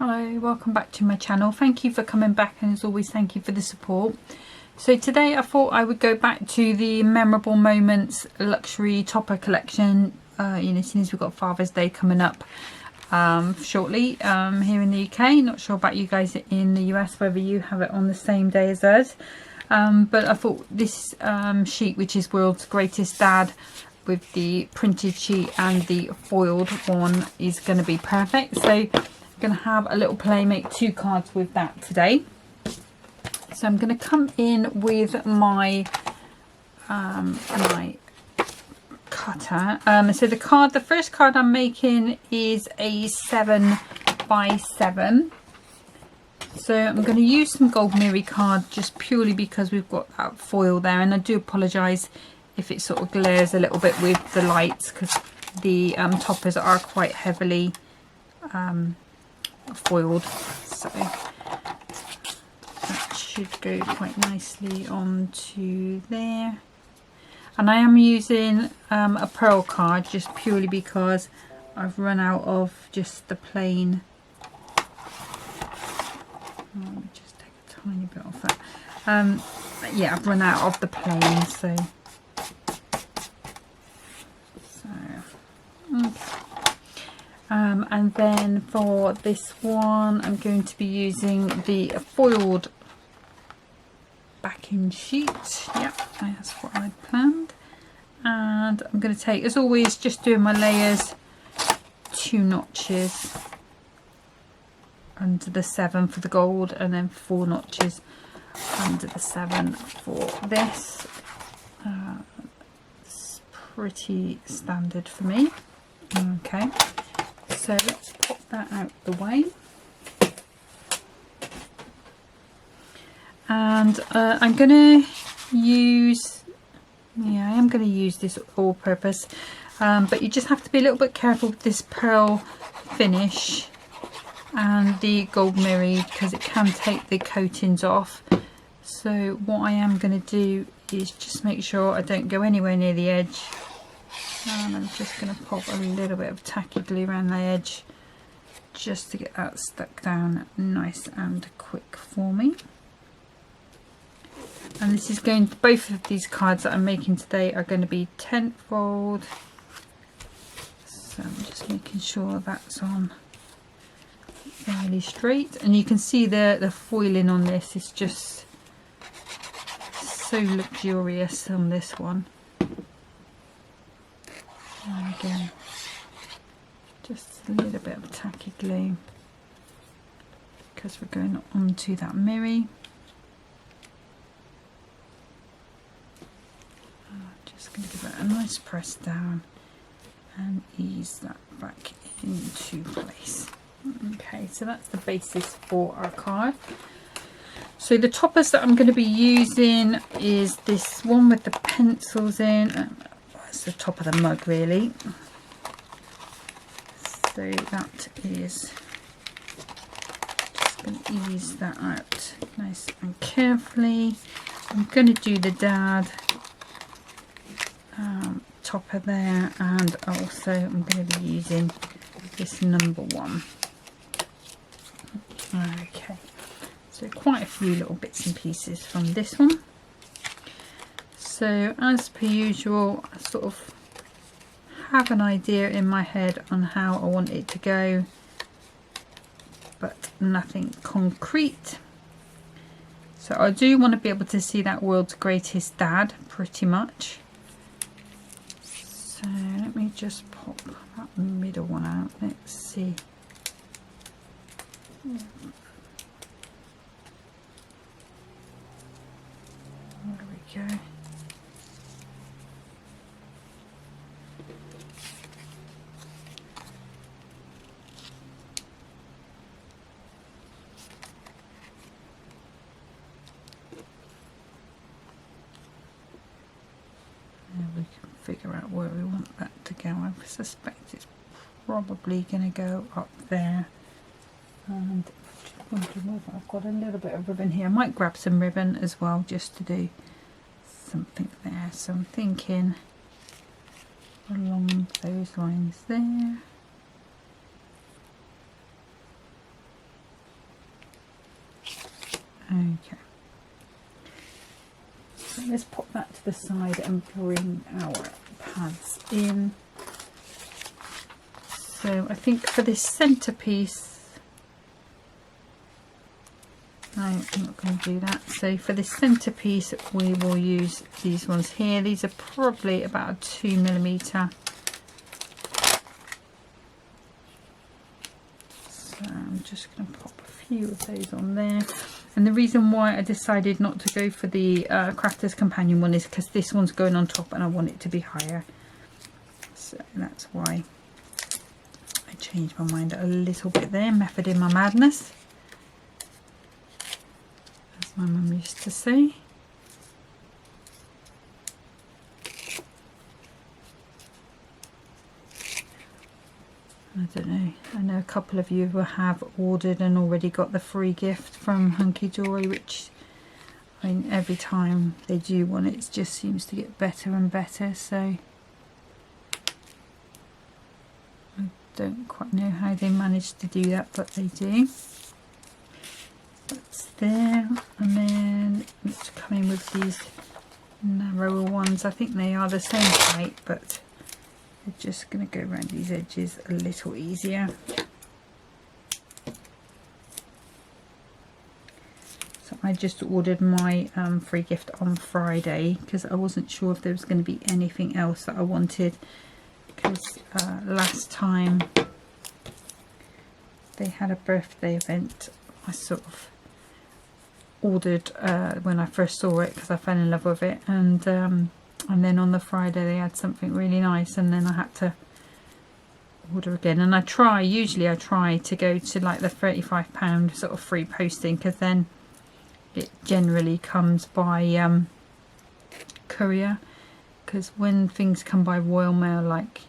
Hello, welcome back to my channel. Thank you for coming back, and as always thank you for the support. So today I thought I would go back to the Memorable Moments luxury topper collection. Since we've got Father's Day coming up shortly here in the UK. Not sure about you guys in the US, whether you have it on the same day as us. But I thought this sheet, which is World's Greatest Dad, with the printed sheet and the foiled one, is going to be perfect. So I'm going to have a little play, make 2 cards with that today. So I'm going to come in with my my cutter. So the first card I'm making is a 7x7. So I'm going to use some gold mirror card just purely because we've got that foil there, and I do apologise if it sort of glares a little bit with the lights, because the toppers are quite heavily foiled. So that should go quite nicely onto there. And I am using a pearl card just purely because I've run out of just the plain. Let me just take a tiny bit off that. Yeah, I've run out of the plain, so okay. And then for this one I'm going to be using the foiled backing sheet. Yep, that's what I planned. And I'm going to take, as always, just doing my layers, 2 notches under the 7 for the gold, and then 4 notches under the 7 for this. It's pretty standard for me. Okay, so let's pop that out the way. And I'm going to use, I am going to use this all-purpose, but you just have to be a little bit careful with this pearl finish and the gold mirror, because it can take the coatings off. So what I am going to do is just make sure I don't go anywhere near the edge, and I'm just going to pop a little bit of tacky glue around the edge just to get that stuck down nice and quick for me. And this is going to, both of these cards that I'm making today are going to be 10th fold. So I'm just making sure that's on fairly straight, and you can see the foiling on this is just so luxurious on this one. And again, just a little bit of tacky glue because we're going onto that mirror. Just going to give it a nice press down and ease that back into place. Okay, so that's the basis for our card. So the toppers that I'm going to be using is this one with the pencils in. That's the top of the mug really. So that is just going to ease that out nice and carefully. I'm going to do the dad topper there, and also I'm going to be using this number 1. Okay, so quite a few little bits and pieces from this one. So as per usual, I sort of have an idea in my head on how I want it to go, but nothing concrete. So I do want to be able to see that World's Greatest Dad pretty much. So let me just pop that middle one out. Let's see. There we go. And we can figure out where we want that to go. I suspect it's probably going to go up there. And I've got a little bit of ribbon here. I might grab some ribbon as well just to do something there. So I'm thinking along those lines there. Okay, so let's pop that to the side and bring our pads in. So I think for this centerpiece, no, I'm not going to do that. So for this centerpiece we will use these ones here. These are probably about a 2mm. So I'm just going to pop a few of those on there. And the reason why I decided not to go for the Crafter's Companion one is because this one's going on top and I want it to be higher. So that's why I changed my mind a little bit there. Method in my madness, as my mum used to say. I don't know, I know a couple of you have ordered and already got the free gift from Hunkydory, which, I mean, every time they do one it just seems to get better and better, so I don't quite know how they managed to do that, but they do. That's there, and then it's coming with these narrower ones. I think they are the same height, but they're just going to go around these edges a little easier. So I just ordered my free gift on Friday because I wasn't sure if there was going to be anything else that I wanted, because last time they had a birthday event I sort of ordered when I first saw it because I fell in love with it, and then on the Friday they had something really nice, and then I had to order again. And usually I try to go to like the £35 sort of free posting, because then it generally comes by courier, because when things come by Royal Mail, like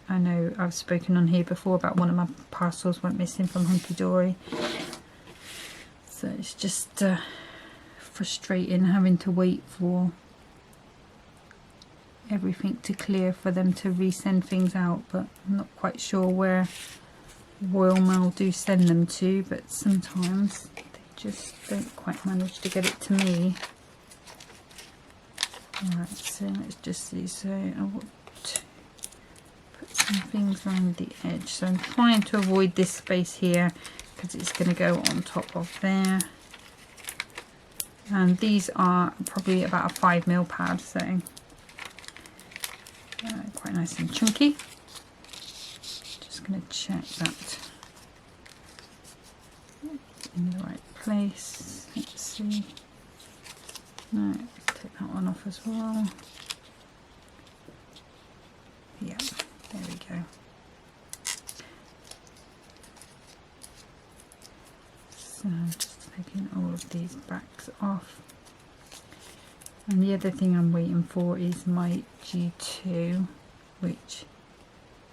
I know I've spoken on here before about one of my parcels went missing from Hunkydory, so it's just frustrating having to wait for everything to clear for them to resend things out. But I'm not quite sure where Royal Mail do send them to, but sometimes they just don't quite manage to get it to me. Alright, so let's just see. So I want to put some things around the edge, so I'm trying to avoid this space here because it's going to go on top of there. And these are probably about a 5mm pad, so quite nice and chunky. Just going to check that in the right place. Let's see. No, take that one off as well. Yeah, there we go. So I'm just taking all of these backs off. And the other thing I'm waiting for is my G2, which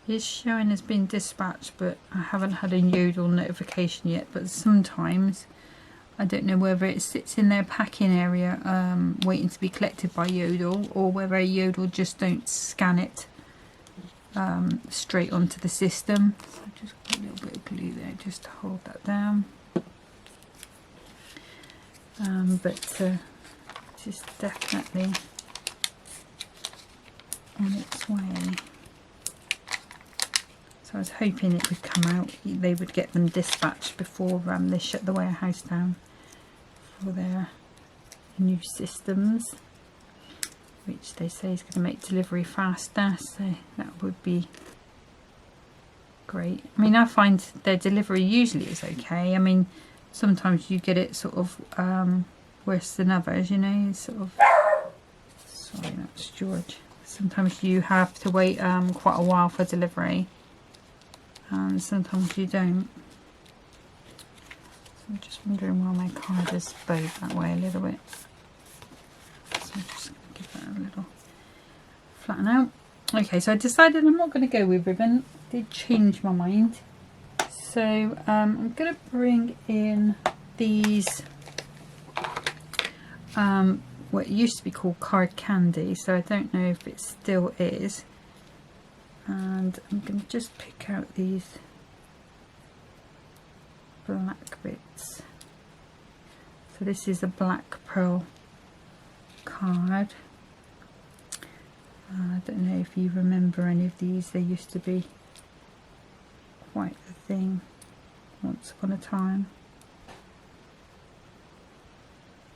is showing has been dispatched, but I haven't had a Yodel notification yet. But sometimes I don't know whether it sits in their packing area waiting to be collected by Yodel, or whether Yodel just don't scan it straight onto the system. So I just got a little bit of glue there just to hold that down. It's definitely on its way. So I was hoping it would come out, they would get them dispatched before they shut the warehouse down for their new systems, which they say is going to make delivery faster, so that would be great. I mean, I find their delivery usually is okay. I mean, sometimes you get it sort of worse than others, you know. It's sort of, sorry, that's George. Sometimes you have to wait quite a while for delivery, and sometimes you don't. So I'm just wondering why my card is bowed that way a little bit. So I'm just going to give that a little flatten out. Okay, so I decided I'm not going to go with ribbon. I did change my mind. So I'm going to bring in these what used to be called card candy, so I don't know if it still is, and I'm going to just pick out these black bits. So this is a black pearl card. I don't know if you remember any of these. They used to be quite the thing once upon a time.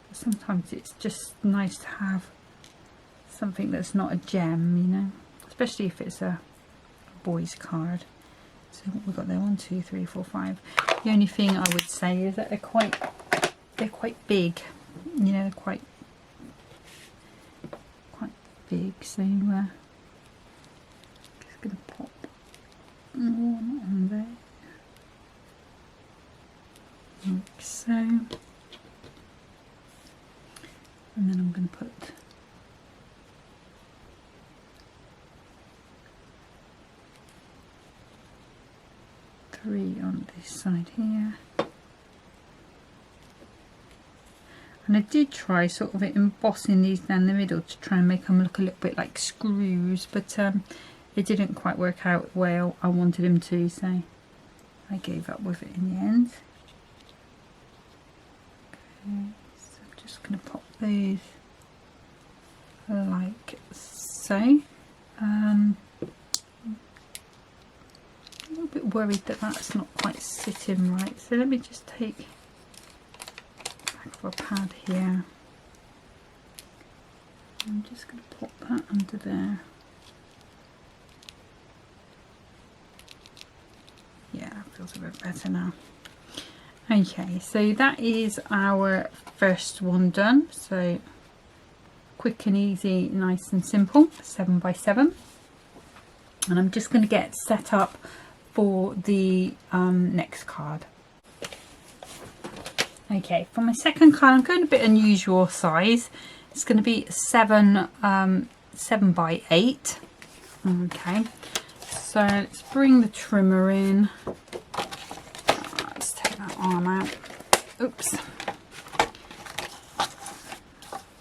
But sometimes it's just nice to have something that's not a gem, you know, especially if it's a boy's card. So what we've got there, 1, 2, 3, 4, 5. The only thing I would say is that they're quite big, you know, they're quite big. So just gonna pop one on there, like so, and then I'm going to put three on this side here. And I did try sort of embossing these down the middle to try and make them look a little bit like screws, but it didn't quite work out the way I wanted them to, so I gave up with it in the end. Okay, so I'm just going to pop these like so. A little bit worried that that's not quite sitting right, so let me just take a pad here. I'm just going to pop that under there. Yeah, that feels a bit better now. Okay, so that is our first one done. So quick and easy, nice and simple, 7 by 7. And I'm just going to get set up for the next card. Okay, for my second card, I'm going a bit unusual size. It's going to be 7 by 8. Okay, so let's bring the trimmer in. Let's take that arm out. Oops.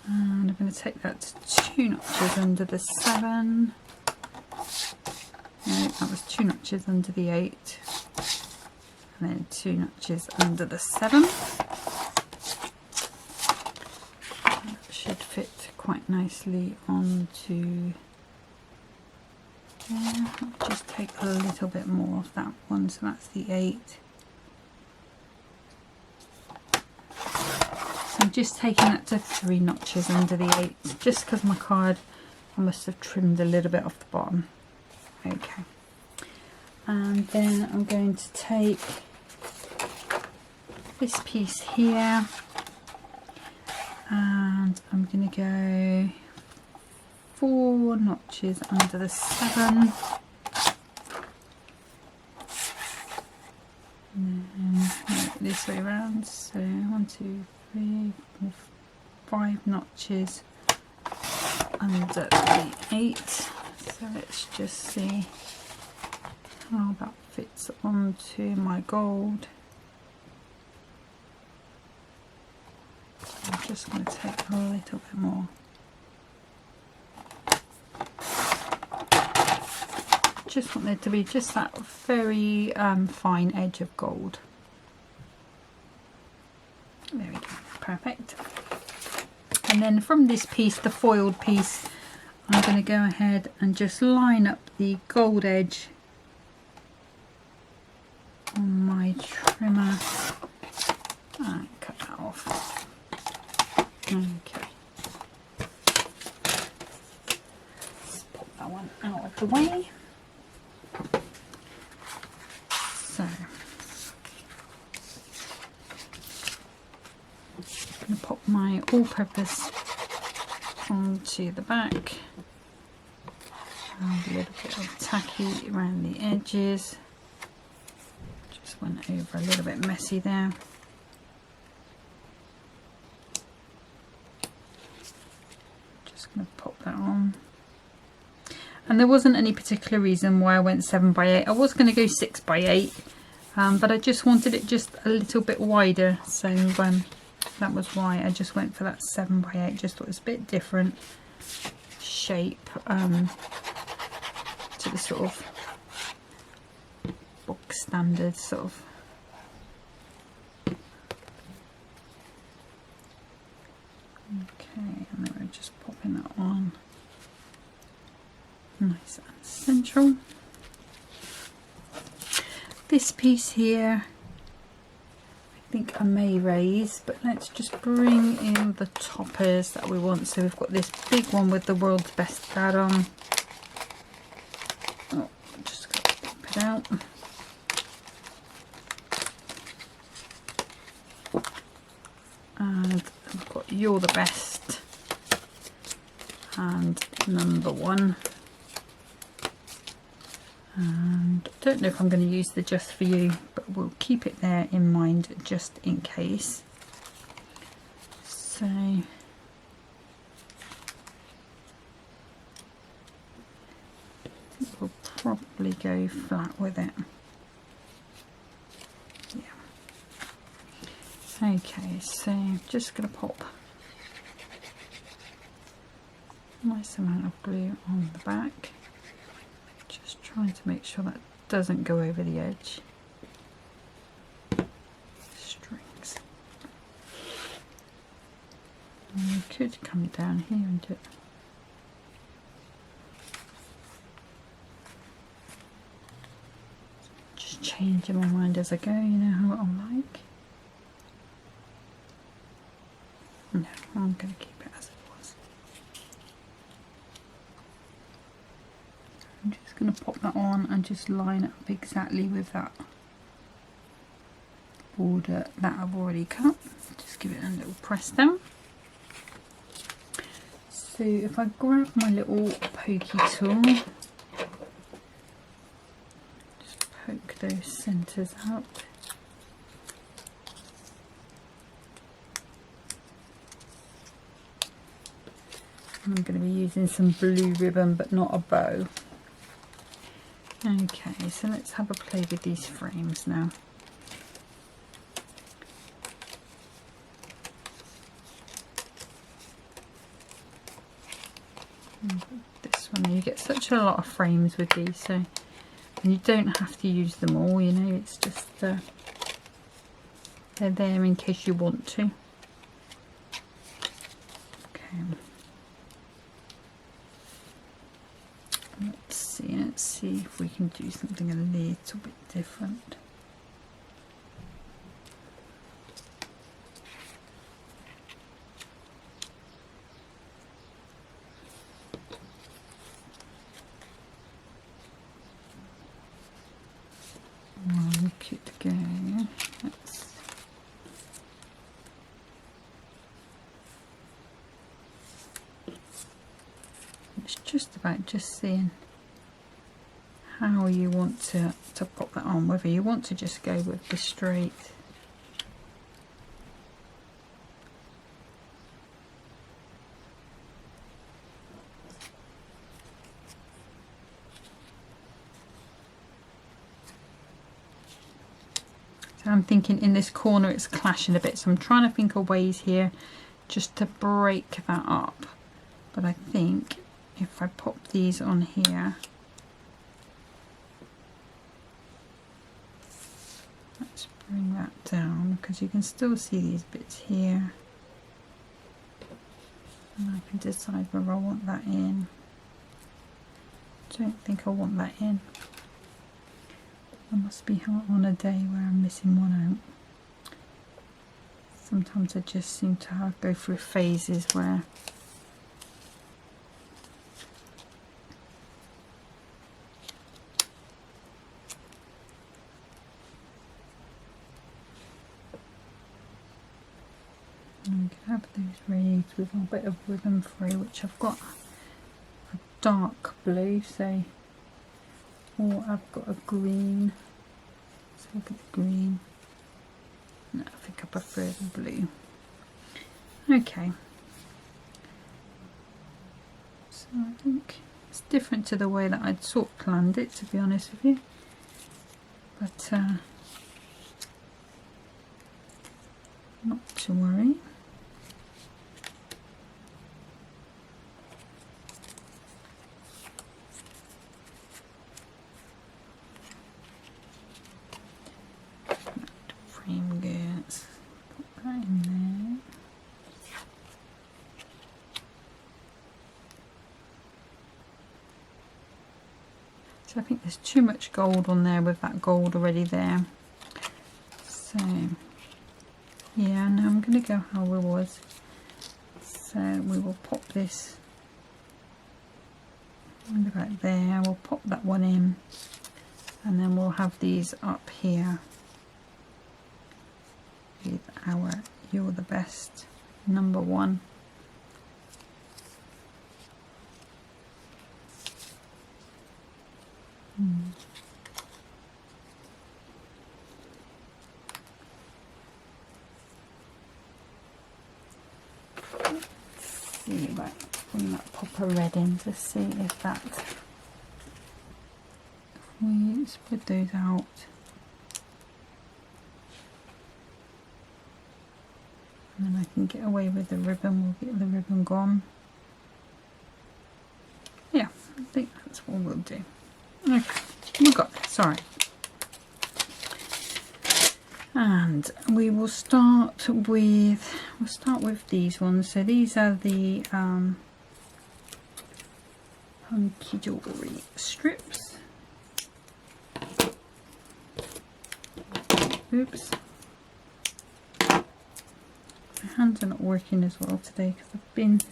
And I'm going to take that to 2 notches under the 7. No, that was 2 notches under the 8. And then 2 notches under the 7. Should fit quite nicely onto there. I'll just take a little bit more of that one, so that's the 8. So I'm just taking that to 3 notches under the 8, just because my card, I must have trimmed a little bit off the bottom. Okay, and then I'm going to take this piece here, and I'm going to go 4 notches under the 7, and then this way around, so 1, 2, 3, 4, 5 notches under the 8. So let's just see how that fits onto my gold. I'm just going to take a little bit more. Just want there to be just that very fine edge of gold. There we go, perfect. And then from this piece, the foiled piece, I'm going to go ahead and just line up the gold edge on my trimmer and cut that off. Okay, let's pop that one out of the way. So I'm going to pop my all-purpose onto the back. A little bit of tacky around the edges. Just went over a little bit messy there. Just going to pop that on. And there wasn't any particular reason why I went 7 by 8. I was going to go 6 by 8, but I just wanted it just a little bit wider. So that was why I just went for that 7 by 8. Just thought it was a bit different shape. To the sort of book standard sort of central. This piece here I think I may raise, but let's just bring in the toppers that we want. So we've got this big one with the world's best dad on. Oh, just got to pop it out. And I've got You're the Best and Number One. And I don't know if I'm going to use the Just For You, but we'll keep it there in mind just in case. So we'll probably go flat with it. Yeah. Okay, so I'm just going to pop a nice amount of glue on the back. Just trying to make sure that doesn't go over the edge. Strings. And you could come down here and do it. Just changing my mind as I go, you know how I'm like. No, I'm going to keep it as it was. I'm just going to pop that on and just line up exactly with that border that I've already cut. Just give it a little press down. So if I grab my little pokey tool, just poke those centres out. I'm going to be using some blue ribbon but not a bow. Okay, so let's have a play with these frames now. This one, you get such a lot of frames with these, so and you don't have to use them all, you know, it's just they're there in case you want to. Okay. Let's see if we can do something a little bit different. One could go. It's just about just seeing how you want to pop that on, whether you want to just go with the straight so I'm thinking in this corner it's clashing a bit, so I'm trying to think of ways here just to break that up, but I think if I pop these on here, let's bring that down because you can still see these bits here, and I can decide whether I want that in. Don't think I want that in. I must be on a day where I'm missing one out. Sometimes I just seem to go through phases where we can have those raised with a bit of ribbon free, which I've got a dark blue, so, or I've got a green. Let's look at the green. No, I think I prefer the blue. Okay. So I think it's different to the way that I'd sort of planned it, to be honest with you. But not to worry. Frame goods. Put that in there. So I think there's too much gold on there with that gold already there. So yeah, now I'm going to go how it was. So we will pop this about there, we'll pop that one in, and then we'll have these up here with our You're the Best #1. Let's see, right, bring that popper red in to see if that, if we spread those out. And then I can get away with the ribbon, we'll get the ribbon gone. Yeah, I think that's what we'll do. Okay, we got this, alright. And we will start with, these ones. So these are the Hunkydory strips. Oops. My hands are not working as well today because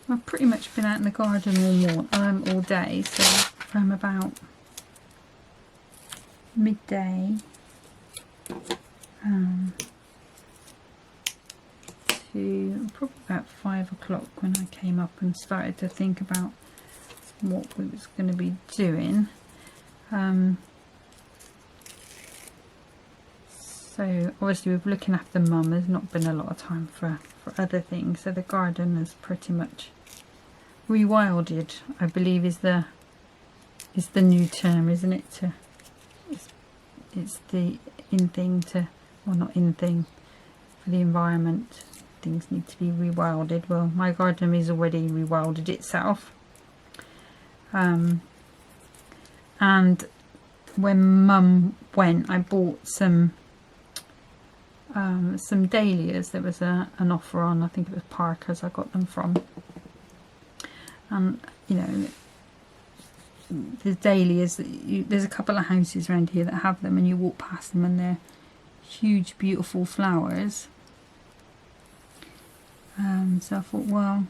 I've pretty much been out in the garden all day. So from about midday to probably about 5 o'clock when I came up and started to think about what we was going to be doing. So obviously with looking after Mum, there's not been a lot of time for other things. So the garden is pretty much rewilded, I believe is the new term, isn't it? It's the in thing to, well, not in thing, for the environment. Things need to be rewilded. Well, my garden is already rewilded itself. And when Mum went, I bought some dahlias. There was an offer on, I think it was Parker's I got them from. And you know, the dahlias, there's a couple of houses around here that have them, and you walk past them and they're huge beautiful flowers. So I thought, well,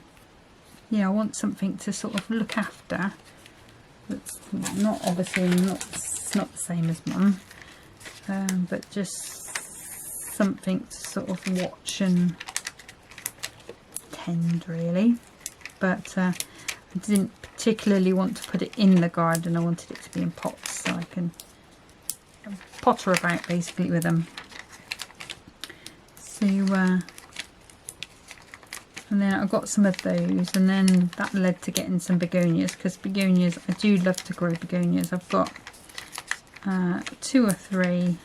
yeah, I want something to sort of look after that's not obviously it's not the same as Mum, but just something to sort of watch and tend really. But I didn't particularly want to put it in the garden. I wanted it to be in pots so I can potter about basically with them. So and then I got some of those, and then that led to getting some begonias, because begonias, I do love to grow begonias. I've got 2 or 3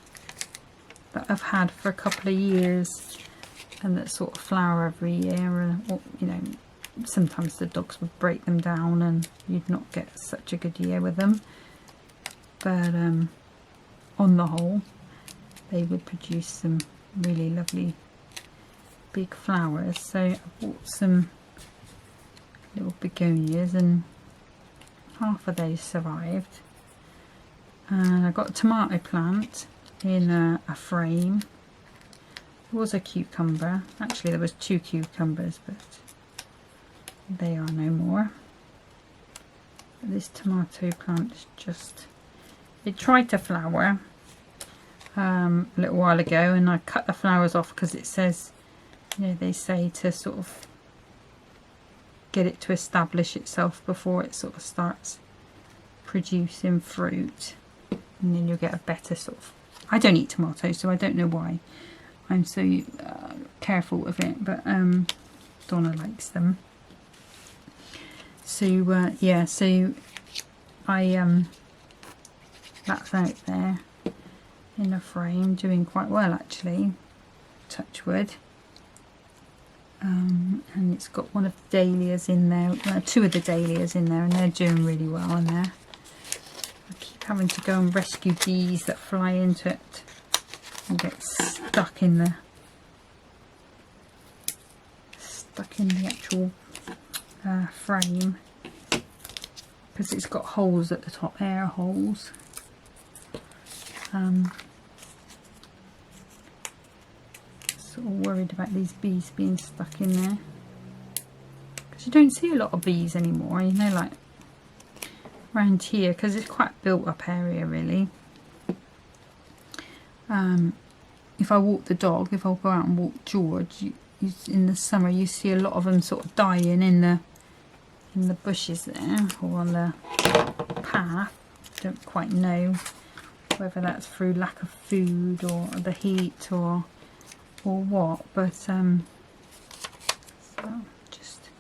that I've had for a couple of years and that sort of flower every year, or you know, sometimes the dogs would break them down and you'd not get such a good year with them, but on the whole they would produce some really lovely big flowers. So I bought some little begonias and half of those survived, and I got a tomato plant in a frame. There was a cucumber, actually there was 2 cucumbers, but they are no more. But this tomato plant is just, it tried to flower a little while ago, and I cut the flowers off because it says, you know, they say to sort of get it to establish itself before it sort of starts producing fruit, and then you'll get a better sort of, I don't eat tomatoes so I don't know why I'm so careful with it, but Donna likes them. So yeah, so I that's out there in a frame doing quite well actually, touch wood. And it's got one of the dahlias in there, 2 of the dahlias in there, and they're doing really well in there. I keep having to go and rescue bees that fly into it and get stuck in the actual frame. because it's got holes at the top, air holes. Sort of worried about these bees being stuck in there, because you don't see a lot of bees anymore, you know, like around here, because it's quite a built up area really. If I walk the dog, if I go out and walk George, in the summer you see a lot of them sort of dying in the bushes there, or on the path. Don't quite know whether that's through lack of food or the heat or what, but so just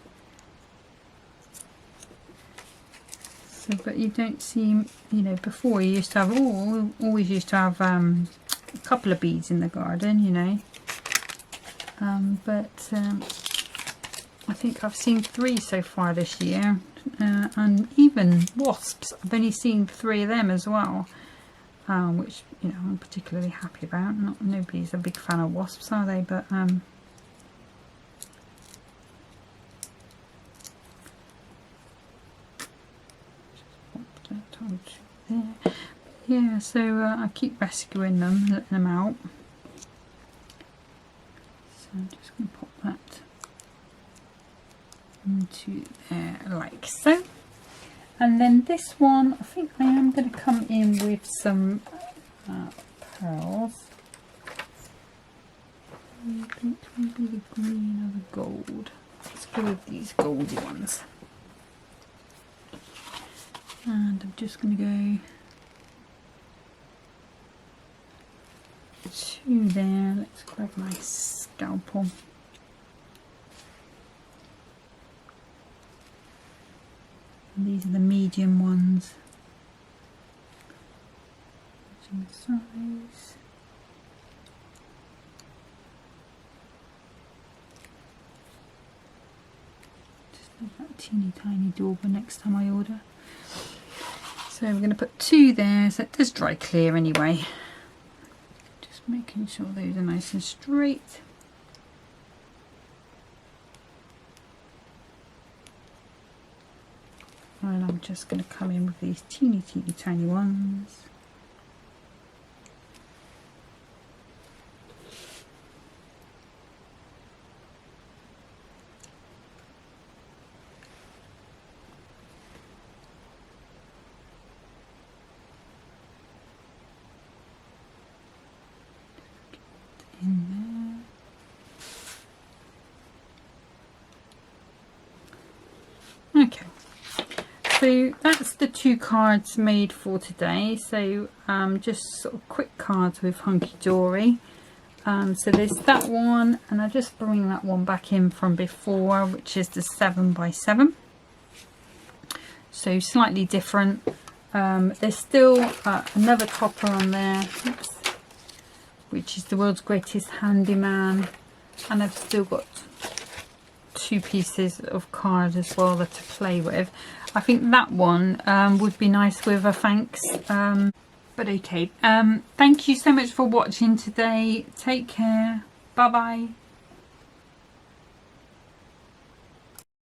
so, but you don't see, you know, before you used to have always used to have a couple of bees in the garden, you know, but I think I've seen 3 so far this year, and even wasps, I've only seen 3 of them as well, which, you know, I'm particularly happy about. Nobody's a big fan of wasps, are they? But there. Yeah, so I keep rescuing them, letting them out. So I'm just going to pop that into there like so. And then this one, I think I am going to come in with some pearls. I think maybe the green or the gold. Let's go with these goldy ones. And I'm just going to go 2 there. Let's grab my scalpel. And these are the medium ones. Matching the size. Just leave that teeny tiny dauber next time I order. So we're going to put 2 there, so it does dry clear anyway. Just making sure those are nice and straight. And I'm just going to come in with these teeny tiny ones. In there. Okay. So that's the 2 cards made for today. So just sort of quick cards with Hunkydory. So there's that one, and I'll just bring that one back in from before, which is the 7x7. So slightly different. There's still another topper on there, which is the world's greatest handyman, and I've still got 2 pieces of card as well that to play with. I think that one would be nice with a thanks, but okay. Thank you so much for watching today. Take care. Bye bye.